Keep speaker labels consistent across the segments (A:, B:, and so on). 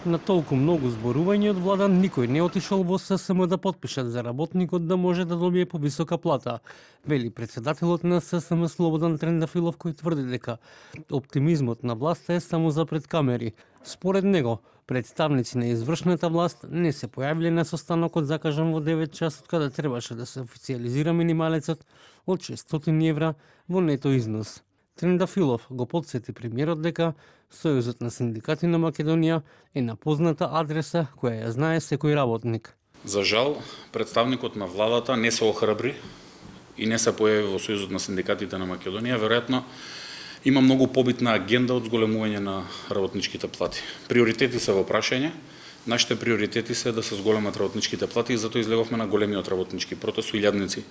A: На толку многу зборување од влада, никој не отишол во ССМ да подпишат за работникот да може да добие повисока плата, вели председателот на ССМ Слободан Трендафилов, кој тврди дека оптимизмот на власта е само за пред камери. Според него, представници на извршната власт не се појавиле на состанокот закажан во 9 часот, каде требаше да се официализира минималецот од 600 евра во нето износ. Трендафилов го потсети премиерот дека Сојузот на синдикати на Македонија е на позната адреса која ја знае секој работник.
B: За жал, представникот на владата не се охрабри и не се појави во Сојузот на синдикатите на Македонија, веројатно има многу побитна агенда од зголемување на работничките плати. Приоритети се во прашање. Нашите приоритети се да се зголемат работничките плати и затоа излеговме на големиот работнички протест со илјадници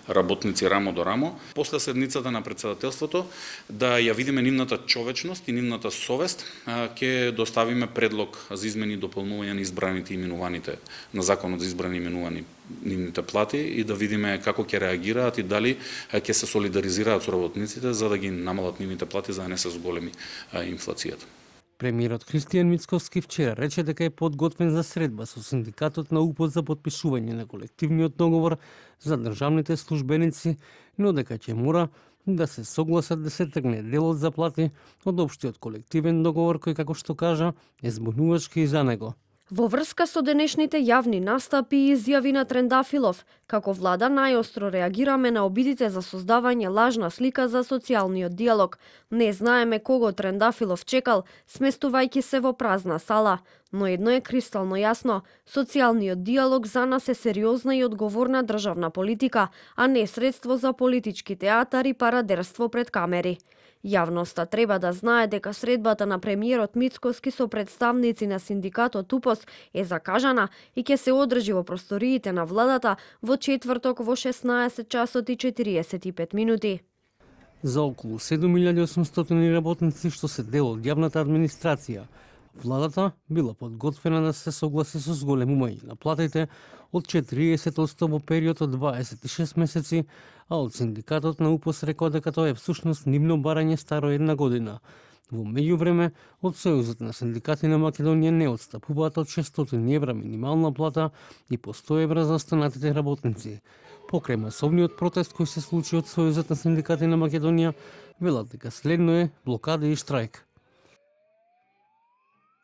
B: работници рамо до рамо. После седницата на председателството да ја видиме нивната човечност и нивната совест, ќе доставиме предлог за измени и дополнување на избраните и именуваните на законот за избрани и именувани нивните плати и да видиме како ќе реагираат и дали ќе се солидаризираат со работниците за да ги намалат нивните плати за да не се зголеми инфлацијата.
A: Премиерот Христијан Мицковски вчера рече дека е подготвен за средба со синдикатот на УПО за потпишување на колективниот договор за државните службеници, но дека ќе мора да се согласат да се тргне дел од заплати од општиот колективен договор кој, како што кажа, е збунувачки и за него.
C: Во врска со денешните јавни настапи и изјави на Трендафилов, како влада најостро реагираме на обидите за создавање лажна слика за социјалниот диалог. Не знаеме кого Трендафилов чекал, сместувајќи се во празна сала. Но едно е кристално јасно, социјалниот диалог за нас е сериозна и одговорна државна политика, а не средство за политички театар и парадерство пред камери. Јавноста треба да знае дека средбата на премиерот Мицковски со представници на синдикатот УПОС е закажана и ќе се одржи во просториите на владата во четврток во 16 часот и 45 минути.
A: За околу 7800 работници што се дел од јавната администрација, владата била подготвена да се согласи со зголемување на платите од 40% во период од 26 месеци, а од синдикатот на УПОС рекоа дека тоа е всушност нивно барање старо една година. Во меѓувреме, од Сојузот на синдикати на Македонија не отстапуваат од 600 евра минимална плата и по 100 евра за останатите работници. Покрај масовниот протест кој се случи од Сојузот на синдикати на Македонија, велат дека следно е блокада и штрајк.